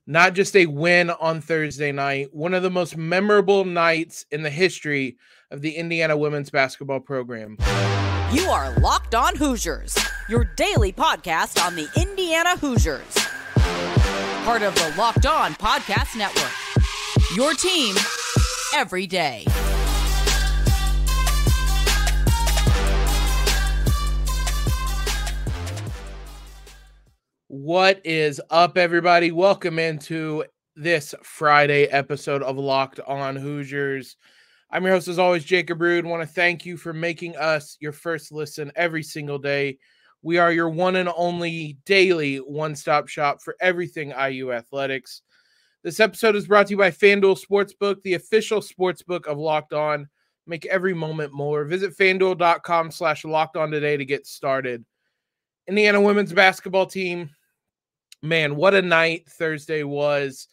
not just a win on Thursday night, one of the most memorable nights in the history of the Indiana women's basketball program. You are Locked On Hoosiers, your daily podcast on the Indiana Hoosiers. Part of the Locked On Podcast Network, your team every day. What is up, everybody? Welcome into this Friday episode of Locked On Hoosiers. I'm your host, as always, Jacob Rude. Want to thank you for making us your first listen every single day. We are your one and only daily one-stop shop for everything IU athletics. This episode is brought to you by FanDuel Sportsbook, the official sportsbook of Locked On. Make every moment more. Visit FanDuel.com/LockedOn today to get started. Indiana women's basketball team, man, what a night Thursday was.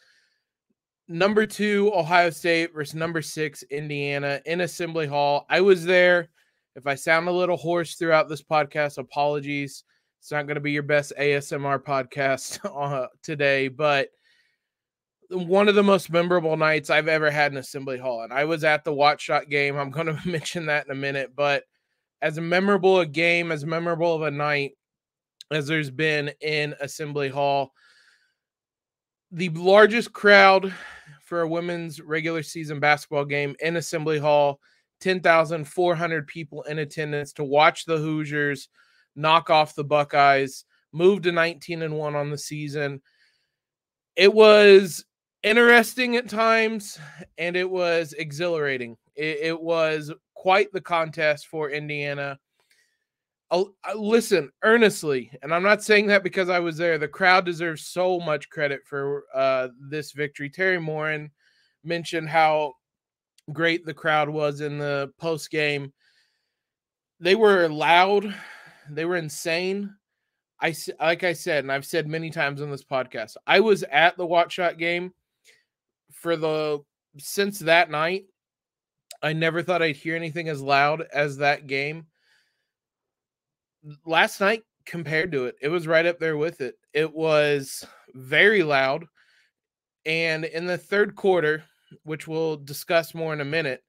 Number 2, Ohio State versus number 6, Indiana in Assembly Hall. I was there. If I sound a little hoarse throughout this podcast, apologies. It's not going to be your best ASMR podcast today, but one of the most memorable nights I've ever had in Assembly Hall. And I was at the Watch Shot game. I'm going to mention that in a minute, but as memorable a game, as memorable of a night as there's been in Assembly Hall. The largest crowd for a women's regular season basketball game in Assembly Hall, 10,400 people in attendance to watch the Hoosiers knock off the Buckeyes, move to 19-1 on the season. It was interesting at times, and it was exhilarating. It was quite the contest for Indiana. Listen, earnestly, and I'm not saying that because I was there, the crowd deserves so much credit for this victory. Teri Moren mentioned how great the crowd was in the post-game. They were loud. They were insane. Like I said, and I've said many times on this podcast, I was at the Watch Shot game since that night. I never thought I'd hear anything as loud as that game. Last night, compared to it, it was right up there with it. It was very loud. And in the third quarter, which we'll discuss more in a minute,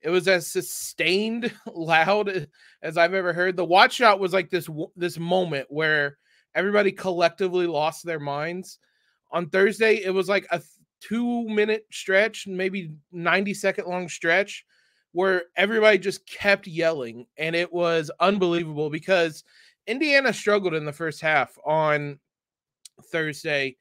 it was as sustained loud as I've ever heard. The Watch Shot was like this moment where everybody collectively lost their minds. On Thursday, it was like a 2-minute stretch, maybe 90-second long stretch, where everybody just kept yelling, and it was unbelievable because Indiana struggled in the first half on Thursday.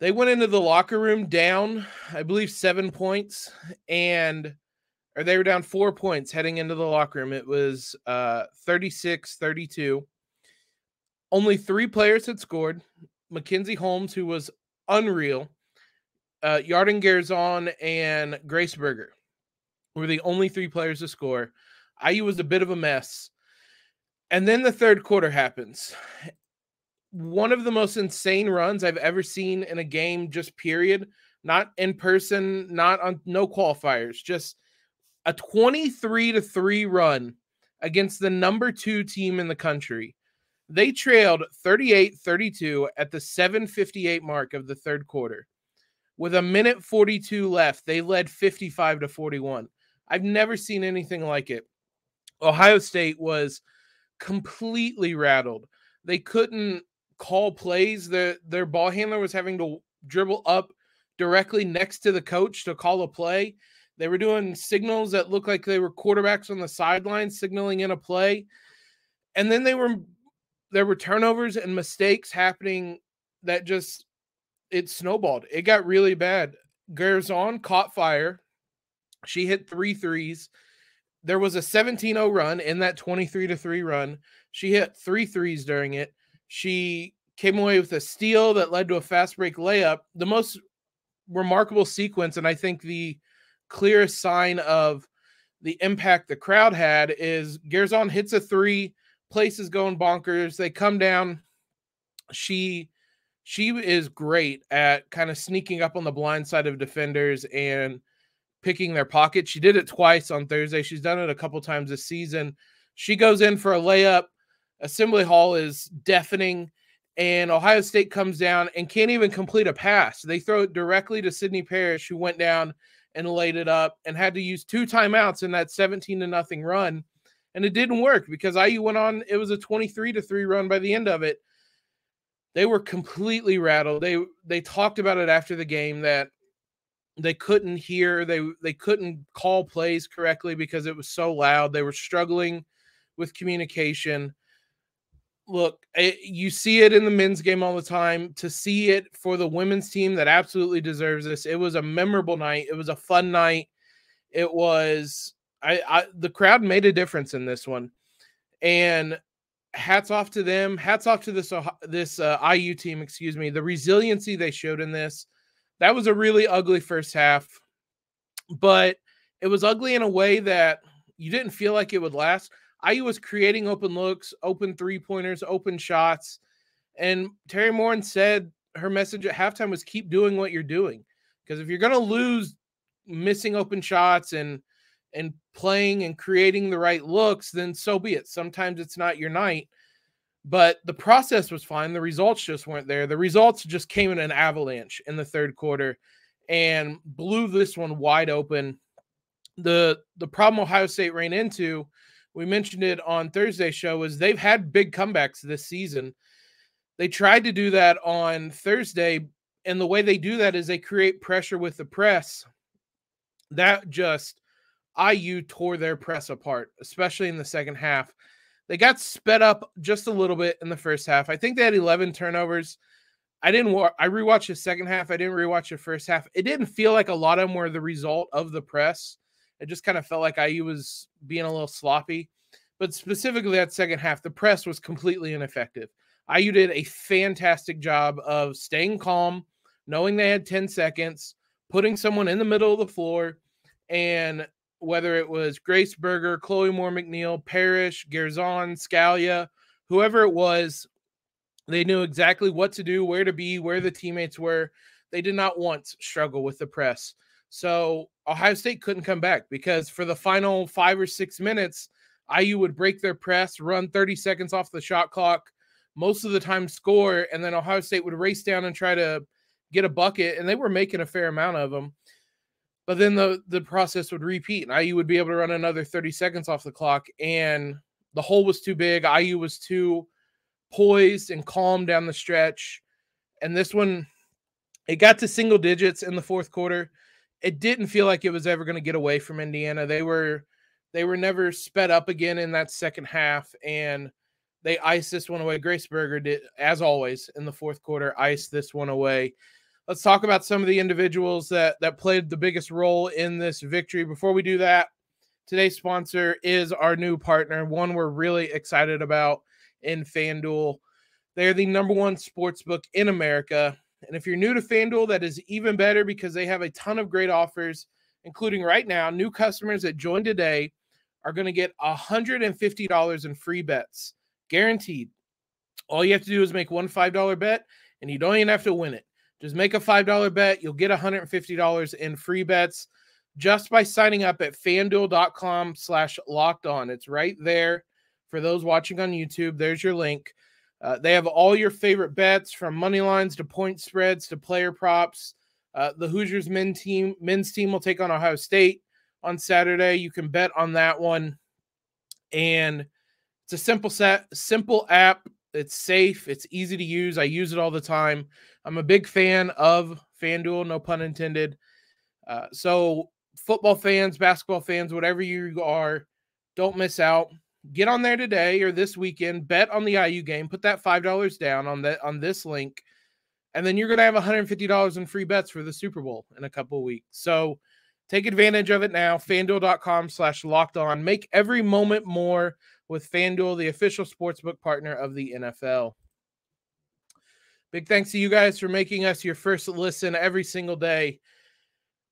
They went into the locker room down, I believe, 7 points, or they were down 4 points heading into the locker room. It was 36-32. Only 3 players had scored. Mackenzie, Holmes, who was unreal, Yarden, Garzon, and Berger were the only 3 players to score. IU was a bit of a mess. And then the third quarter happens. One of the most insane runs I've ever seen in a game, just period. Not in person, no qualifiers. Just a 23-3 run against the number 2 team in the country. They trailed 38-32 at the 7:58 mark of the third quarter. With 1:42 left, they led 55-41. I've never seen anything like it. Ohio State was completely rattled. They couldn't call plays. Their ball handler was having to dribble up directly next to the coach to call a play. They were doing signals that looked like they were quarterbacks on the sideline signaling in a play. And then there were turnovers and mistakes happening that just, it snowballed. It got really bad. Garzon caught fire. She hit 3 threes. There was a 17-0 run in that 23-3 run. She hit 3 threes during it. She came away with a steal that led to a fast break layup. The most remarkable sequence, and I think the clearest sign of the impact the crowd had, is Garzon hits a 3, place is going bonkers. They come down. She is great at kind of sneaking up on the blind side of defenders and picking their pocket. She did it twice on Thursday. She's done it a couple times this season. She goes in for a layup. Assembly Hall is deafening. and Ohio State comes down and can't even complete a pass. They throw it directly to Sidney Parrish, who went down and laid it up and had to use 2 timeouts in that 17-0 run. And it didn't work because IU went on. It was a 23-3 run by the end of it. They were completely rattled. They talked about it after the game that they couldn't hear. They couldn't call plays correctly because it was so loud. They were struggling with communication. Look, you see it in the men's game all the time. To see it for the women's team that absolutely deserves this, it was a memorable night. It was a fun night. It was the crowd made a difference in this one, and hats off to them. Hats off to this IU team. Excuse me, the resiliency they showed in this. That was a really ugly first half, but it was ugly in a way that you didn't feel like it would last. IU was creating open looks, open three-pointers, open shots. And Teri Moren said her message at halftime was keep doing what you're doing. Because if you're going to lose missing open shots and playing and creating the right looks, then so be it. Sometimes it's not your night. But the process was fine. The results just weren't there. The results just came in an avalanche in the third quarter and blew this one wide open. The problem Ohio State ran into, we mentioned it on Thursday's show, is they've had big comebacks this season. They tried to do that on Thursday, and the way they do that is they create pressure with the press. That just, IU tore their press apart, especially in the second half. They got sped up just a little bit in the first half. I think they had 11 turnovers. I rewatched the second half. I didn't rewatch the first half. It didn't feel like a lot of them were the result of the press. It just kind of felt like IU was being a little sloppy. But specifically that second half, the press was completely ineffective. IU did a fantastic job of staying calm, knowing they had 10 seconds, putting someone in the middle of the floor, and whether it was Grace Berger, Chloe Moore McNeil, Parrish, Garzon, Scalia, whoever it was, they knew exactly what to do, where to be, where the teammates were. They did not once struggle with the press. So Ohio State couldn't come back because for the final 5 or 6 minutes, IU would break their press, run 30 seconds off the shot clock, most of the time score, and then Ohio State would race down and try to get a bucket, and they were making a fair amount of them. But then the process would repeat, and IU would be able to run another 30 seconds off the clock, and the hole was too big. IU was too poised and calm down the stretch. And this one, it got to single digits in the fourth quarter. It didn't feel like it was ever going to get away from Indiana. They were never sped up again in that second half, and they iced this one away. Grace Berger did, as always, in the fourth quarter, iced this one away. Let's talk about some of the individuals that played the biggest role in this victory. Before we do that, today's sponsor is our new partner, one we're really excited about in FanDuel. They're the #1 sportsbook in America. And if you're new to FanDuel, that is even better because they have a ton of great offers, including right now, new customers that join today are going to get $150 in free bets, guaranteed. All you have to do is make one $5 bet, and you don't even have to win it. Just make a $5 bet. You'll get $150 in free bets just by signing up at FanDuel.com/lockedon. It's right there for those watching on YouTube. There's your link. They have all your favorite bets from money lines to point spreads to player props. The Hoosiers men's team will take on Ohio State on Saturday. You can bet on that one. And it's a simple app. It's safe. It's easy to use. I use it all the time. I'm a big fan of FanDuel, no pun intended. So football fans, basketball fans, whatever you are, don't miss out. Get on there today or this weekend. Bet on the IU game. Put that $5 down on this link, and then you're going to have $150 in free bets for the Super Bowl in a couple of weeks. So take advantage of it now. FanDuel.com/lockedon. Make every moment more with FanDuel, the official sportsbook partner of the NFL. Big thanks to you guys for making us your first listen every single day.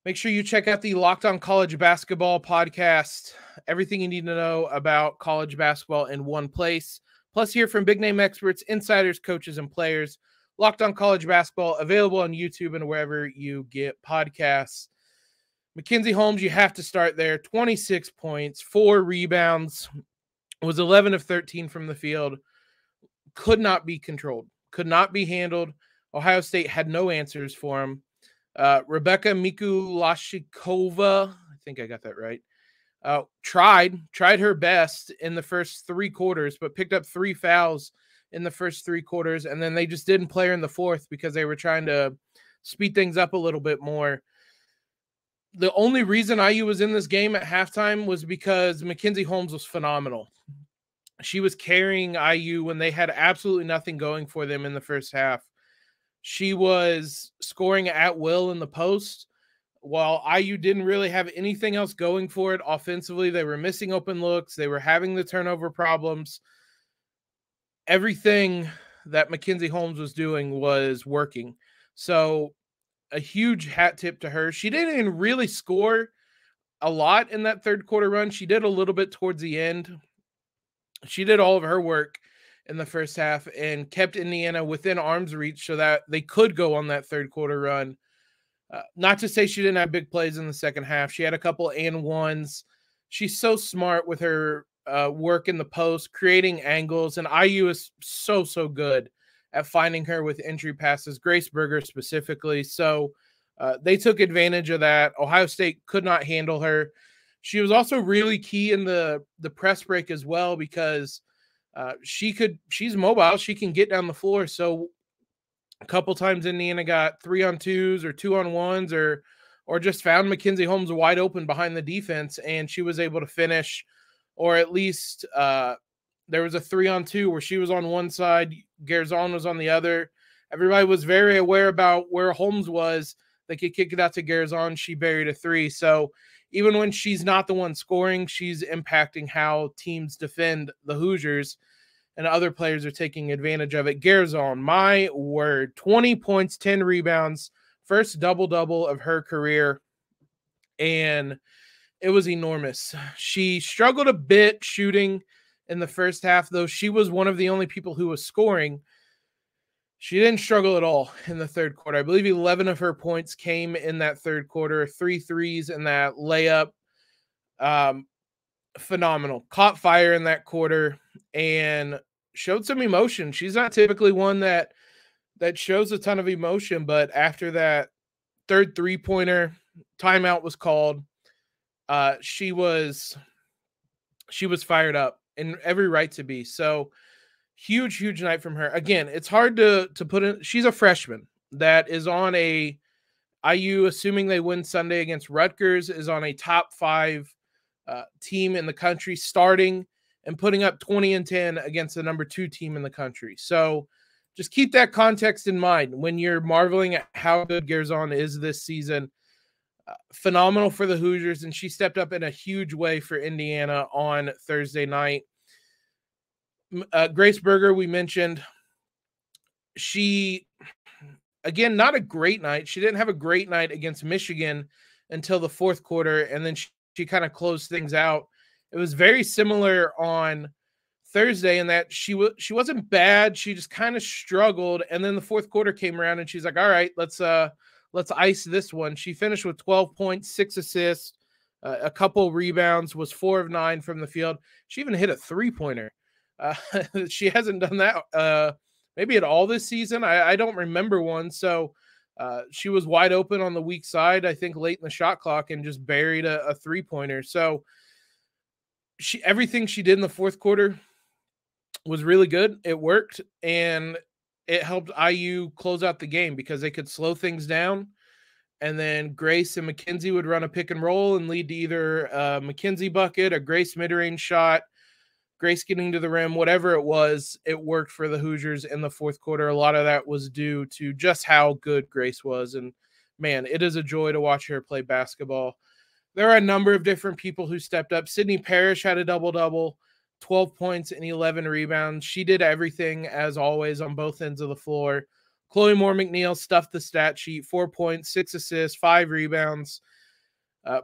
Make sure you check out the Locked On College Basketball podcast. Everything you need to know about college basketball in one place. Plus, hear from big-name experts, insiders, coaches, and players. Locked On College Basketball, available on YouTube and wherever you get podcasts. Mackenzie Holmes, you have to start there. 26 points, 4 rebounds, was 11 of 13 from the field. Could not be controlled. could not be handled. Ohio State had no answers for him. Rebecca Mikulashikova, I think I got that right, tried her best in the first 3 quarters, but picked up 3 fouls in the first 3 quarters, and then they just didn't play her in the fourth because they were trying to speed things up a little bit more. The only reason IU was in this game at halftime was because Mackenzie Holmes was phenomenal. She was carrying IU when they had absolutely nothing going for them in the first half. She was scoring at will in the post. While IU didn't really have anything else going for it offensively, they were missing open looks. They were having the turnover problems. Everything that Mackenzie Holmes was doing was working. So a huge hat tip to her. She didn't even really score a lot in that third quarter run. She did a little bit towards the end. She did all of her work in the first half and kept Indiana within arm's reach so that they could go on that third quarter run. Not to say she didn't have big plays in the second half. She had a couple and ones. She's so smart with her work in the post, creating angles, and IU is so good at finding her with entry passes, Grace Berger specifically. So they took advantage of that. Ohio State could not handle her. She was also really key in the press break as well because she's mobile. She can get down the floor. So a couple times Indiana got 3-on-2s or 2-on-1s or just found Mackenzie Holmes wide open behind the defense, and she was able to finish, or at least there was a 3-on-2 where she was on one side, Garzon was on the other. Everybody was very aware about where Holmes was. They could kick it out to Garzon. She buried a 3. So even when she's not the one scoring, she's impacting how teams defend the Hoosiers, and other players are taking advantage of it. Garzon, my word, 20 points, 10 rebounds, first double-double of her career, and it was enormous. She struggled a bit shooting in the first half, though she was one of the only people who was scoring. She didn't struggle at all in the third quarter. I believe 11 of her points came in that third quarter, 3 threes in that layup. Phenomenal. Caught fire in that quarter and showed some emotion. She's not typically one that shows a ton of emotion, but after that third 3-pointer, timeout was called. She was fired up, and every right to be. So huge night from her. Again, it's hard to put in. She's a freshman that is on a IU, assuming they win Sunday against Rutgers, is on a top 5 team in the country, starting and putting up 20 and 10 against the number 2 team in the country. So just keep that context in mind when you're marveling at how good Garzon is this season. Phenomenal for the Hoosiers, and she stepped up in a huge way for Indiana on Thursday night. Grace Berger, we mentioned. She, again, not a great night. She didn't have a great night against Michigan until the fourth quarter, and then she kind of closed things out. It was very similar on Thursday in that she wasn't bad. She just kind of struggled, and then the fourth quarter came around, and she's like, all right, let's ice this one. She finished with 12 points, 6 assists, a couple rebounds, was 4 of 9 from the field. She even hit a 3-pointer. She hasn't done that maybe at all this season. I don't remember one. So she was wide open on the weak side, I think late in the shot clock, and just buried a 3-pointer. So everything she did in the fourth quarter was really good. It worked, and it helped IU close out the game because they could slow things down, and then Grace and Mackenzie would run a pick and roll and lead to either a Mackenzie bucket, a Grace mid-range shot, Grace getting to the rim, whatever it was. It worked for the Hoosiers in the fourth quarter. A lot of that was due to just how good Grace was, and man, it is a joy to watch her play basketball. There are a number of different people who stepped up. Sydney Parrish had a double-double, 12 points and 11 rebounds. She did everything, as always, on both ends of the floor. Chloe Moore McNeil stuffed the stat sheet, 4 points, 6 assists, 5 rebounds.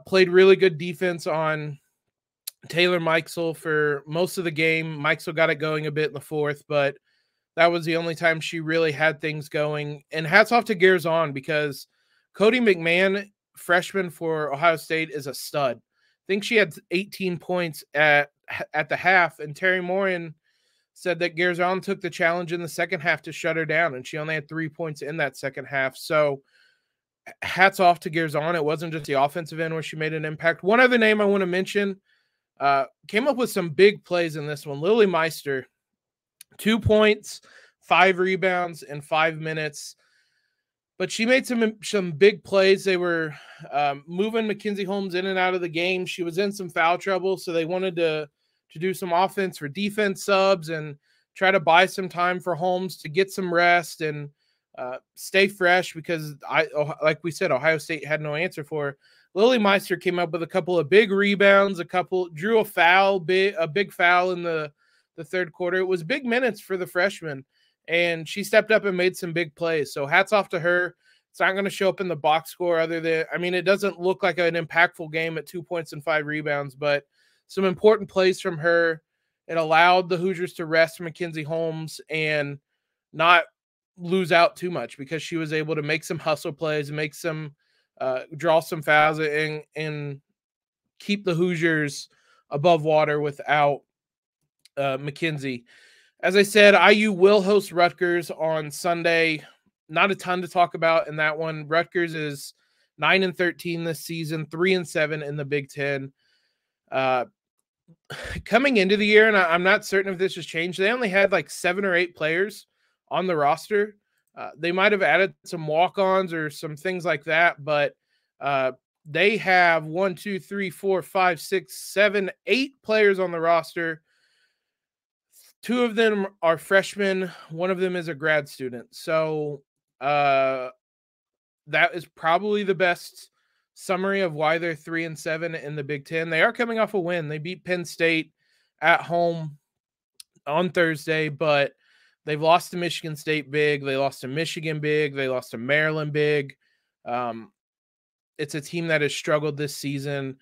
Played really good defense on Taylor Mikesell for most of the game. Mikesell got it going a bit in the fourth, but that was the only time she really had things going. And hats off to Garzon, because Cody McMahon, freshman for Ohio State, is a stud. I think she had 18 points at the half, and Teri Moren said that Garzon took the challenge in the second half to shut her down, and she only had 3 points in that second half. So hats off to Garzon. It wasn't just the offensive end where she made an impact. One other name I want to mention came up with some big plays in this one. Lily Meister, 2 points, 5 rebounds in 5 minutes. But she made some big plays. They were moving Mackenzie Holmes in and out of the game. She was in some foul trouble, so they wanted to do some offense for defense subs and try to buy some time for Holmes to get some rest and stay fresh because, like we said, Ohio State had no answer for her. Lily Meister came up with a couple of big rebounds, drew a big foul in the third quarter. It was big minutes for the freshman, and she stepped up and made some big plays. So hats off to her. It's not going to show up in the box score it doesn't look like an impactful game at 2 points and 5 rebounds, but some important plays from her. It allowed the Hoosiers to rest Mackenzie Holmes and not lose out too much because she was able to make some hustle plays, make some draw some fouls and keep the Hoosiers above water without Mackenzie. As I said, IU will host Rutgers on Sunday. Not a ton to talk about in that one. Rutgers is 9-13 this season, 3-7 in the Big Ten. Coming into the year, and I'm not certain if this has changed, they only had like 7 or 8 players on the roster. They might have added some walk-ons or some things like that, but they have 1, 2, 3, 4, 5, 6, 7, 8 players on the roster. 2 of them are freshmen. 1 of them is a grad student. So that is probably the best summary of why they're 3-7 in the Big Ten. They are coming off a win. They beat Penn State at home on Thursday, but they've lost to Michigan State big. They lost to Michigan big. They lost to Maryland big. It's a team that has struggled this season,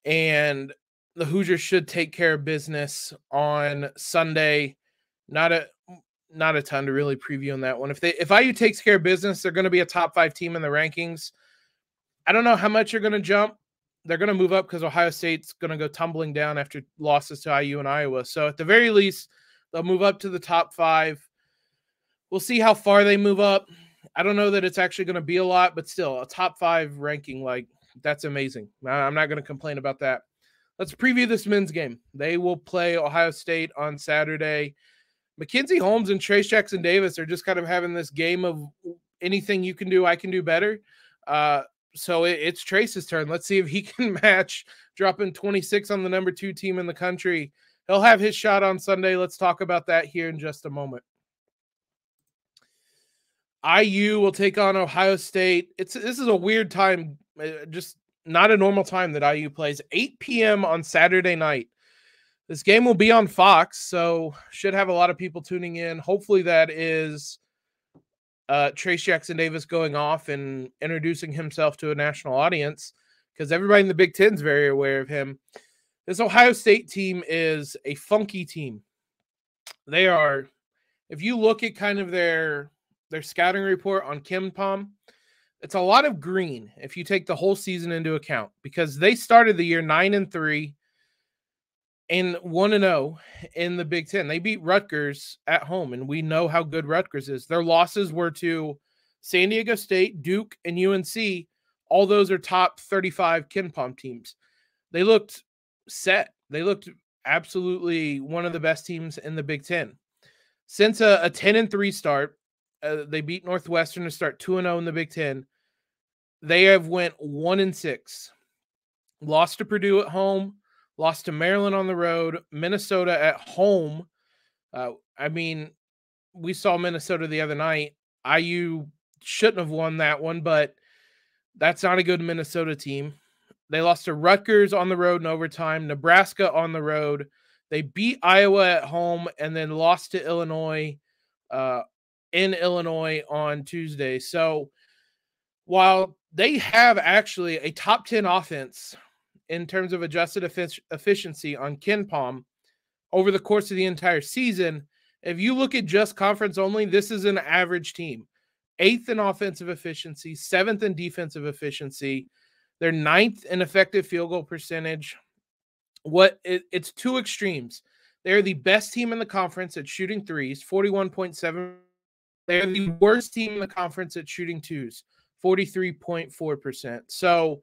and the Hoosiers should take care of business on Sunday. Not a ton to really preview on that one. If IU takes care of business, they're going to be a top 5 team in the rankings. I don't know how much you're going to jump. They're going to move up because Ohio State's going to go tumbling down after losses to IU and Iowa. So at the very least, they'll move up to the top 5. We'll see how far they move up. I don't know that it's actually going to be a lot, but still, a top 5 ranking, that's amazing. I'm not going to complain about that. Let's preview this men's game. They will play Ohio State on Saturday. Mackenzie Holmes and Trace Jackson Davis are just kind of having this game of anything you can do, I can do better. So it's Trace's turn. Let's see if he can match dropping 26 on the number 2 team in the country. He'll have his shot on Sunday. Let's talk about that here in just a moment. IU will take on Ohio State. This is a weird time, just not a normal time that IU plays. 8 p.m. on Saturday night. This game will be on Fox, so should have a lot of people tuning in. Hopefully that is Trace Jackson Davis going off and introducing himself to a national audience because everybody in the Big Ten is very aware of him. This Ohio State team is a funky team. They are, if you look at kind of their scouting report on KenPom, it's a lot of green if you take the whole season into account because they started the year 9-3 and 1-0 in the Big Ten. They beat Rutgers at home, and we know how good Rutgers is. Their losses were to San Diego State, Duke, and UNC. All those are top 35 KenPom teams. They looked set. They looked absolutely one of the best teams in the Big Ten. Since a 10-3 start, they beat Northwestern to start 2-0 in the Big Ten. They have went 1-6. Lost to Purdue at home. Lost to Maryland on the road, Minnesota at home. We saw Minnesota the other night. IU shouldn't have won that one, but that's not a good Minnesota team. They lost to Rutgers on the road in overtime, Nebraska on the road. They beat Iowa at home and then lost to Illinois in Illinois on Tuesday. So while they have actually a top 10 offense in terms of adjusted efficiency on KenPom over the course of the entire season, if you look at just conference only, this is an average team. 8th in offensive efficiency, 7th in defensive efficiency. They're 9th in effective field goal percentage. It's 2 extremes. They're the best team in the conference at shooting threes, 41.7. They're the worst team in the conference at shooting twos, 43.4%. So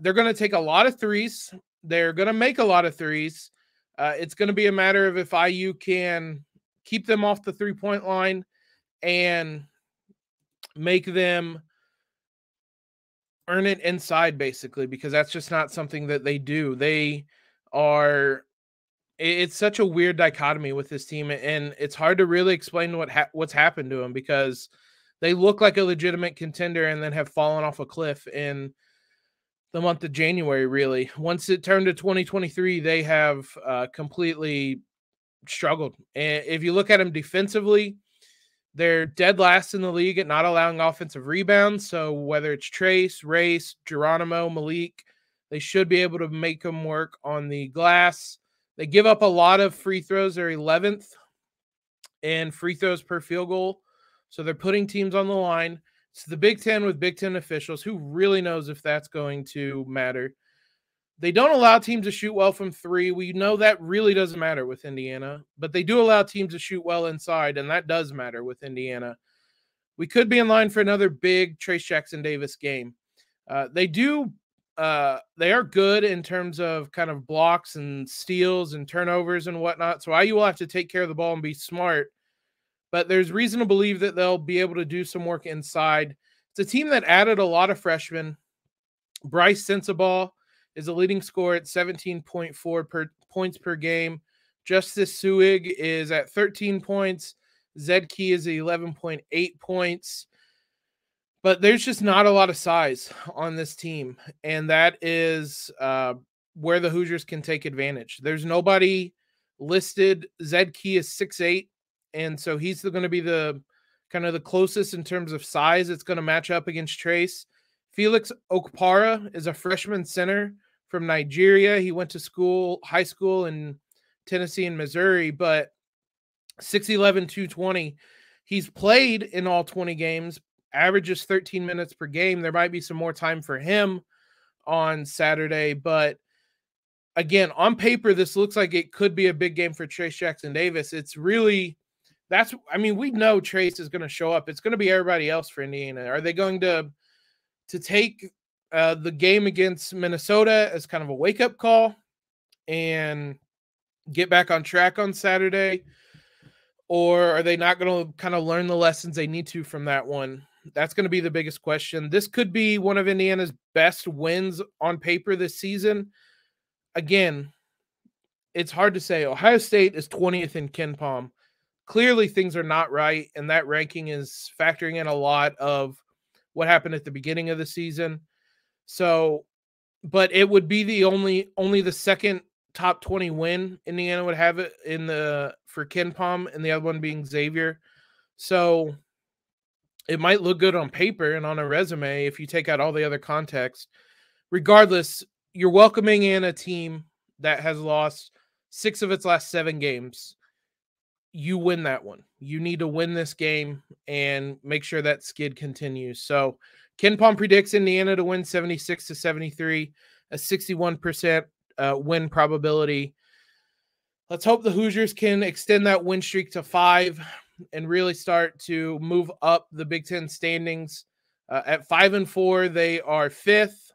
they're going to take a lot of threes. They're going to make a lot of threes. It's going to be a matter of if IU can keep them off the three-point line and make them earn it inside, basically, because that's just not something that they do. It's such a weird dichotomy with this team, and it's hard to really explain what's happened to them, because they look like a legitimate contender and then have fallen off a cliff in the month of January, really. Once it turned to 2023, they have completely struggled. And if you look at them defensively, they're dead last in the league at not allowing offensive rebounds. So whether it's Trace, Race, Geronimo, Malik, they should be able to make them work on the glass. They give up a lot of free throws. They're 11th in free throws per field goal. So they're putting teams on the line. It's the Big Ten with Big Ten officials. Who really knows if that's going to matter? They don't allow teams to shoot well from three. We know that really doesn't matter with Indiana, but they do allow teams to shoot well inside, and that does matter with Indiana. We could be in line for another big Trace Jackson-Davis game. They are good in terms of kind of blocks and steals and turnovers and whatnot, so IU will have to take care of the ball and be smart, but there's reason to believe that they'll be able to do some work inside. It's a team that added a lot of freshmen. Bryce Sensabaugh is a leading scorer at 17.4 points per game. Justice Suig is at 13 points. Zed Key is at 11.8 points. But there's just not a lot of size on this team, and that is where the Hoosiers can take advantage. There's nobody listed. Zed Key is 6'8", and so he's going to be the kind of the closest in terms of size. It's going to match up against Trace. Felix Okpara is a freshman center from Nigeria. He went to high school in Tennessee and Missouri, but 6'11", 220. He's played in all 20 games, averages 13 minutes per game. There might be some more time for him on Saturday, but again, on paper, this looks like it could be a big game for Trace Jackson-Davis. We know Trace is going to show up. It's going to be everybody else for Indiana. Are they going to take the game against Minnesota as kind of a wake-up call and get back on track on Saturday? Or are they not going to kind of learn the lessons they need to from that one? That's going to be the biggest question. This could be one of Indiana's best wins on paper this season. Again, it's hard to say. Ohio State is 20th in KenPom. Clearly things are not right, and that ranking is factoring in a lot of what happened at the beginning of the season. So, but it would be the only the second top 20 win Indiana would have it for KenPom, and the other one being Xavier. So it might look good on paper and on a resume if you take out all the other context. Regardless, you're welcoming in a team that has lost 6 of its last 7 games. You win that one. You need to win this game and make sure that skid continues. So KenPom predicts Indiana to win 76-73, a 61% win probability. Let's hope the Hoosiers can extend that win streak to 5 and really start to move up the Big Ten standings. At 5-4, they are 5th.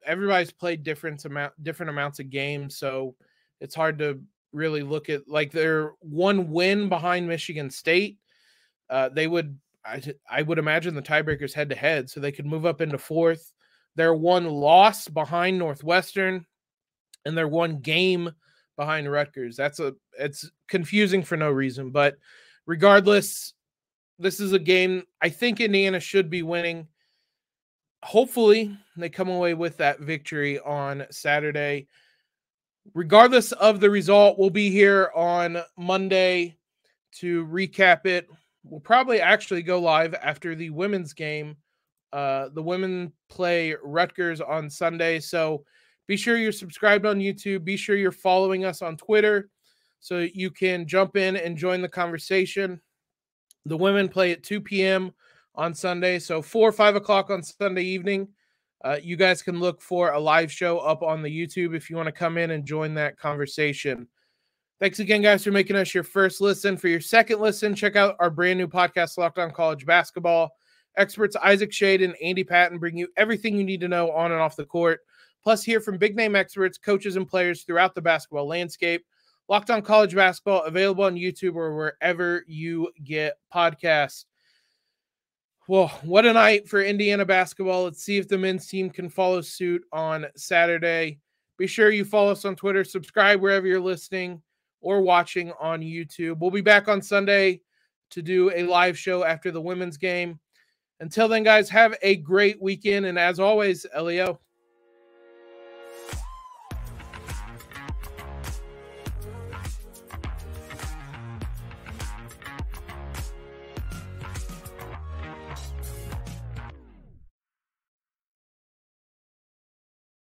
Everybody's played different amounts of games, so it's hard to really look at, like, they're one win behind Michigan State. I would imagine the tiebreakers head to head, so they could move up into 4th. They're one loss behind Northwestern, and they're one game behind Rutgers. It's confusing for no reason, but regardless, this is a game I think Indiana should be winning. Hopefully they come away with that victory on Saturday. Regardless of the result, we'll be here on Monday to recap it. We'll probably actually go live after the women's game. The women play Rutgers on Sunday, so be sure you're subscribed on YouTube. Be sure you're following us on Twitter so you can jump in and join the conversation. The women play at 2 p.m. on Sunday, so 4 or 5 o'clock on Sunday evening. You guys can look for a live show up on the YouTube if you want to come in and join that conversation. Thanks again, guys, for making us your first listen. For your second listen, check out our brand new podcast, Locked On College Basketball. Experts Isaac Shade and Andy Patton bring you everything you need to know on and off the court. Plus, hear from big-name experts, coaches, and players throughout the basketball landscape. Locked On College Basketball, available on YouTube or wherever you get podcasts. Well, what a night for Indiana basketball. Let's see if the men's team can follow suit on Saturday. Be sure you follow us on Twitter, subscribe wherever you're listening or watching on YouTube. We'll be back on Sunday to do a live show after the women's game. Until then, guys, have a great weekend. And as always, LEO.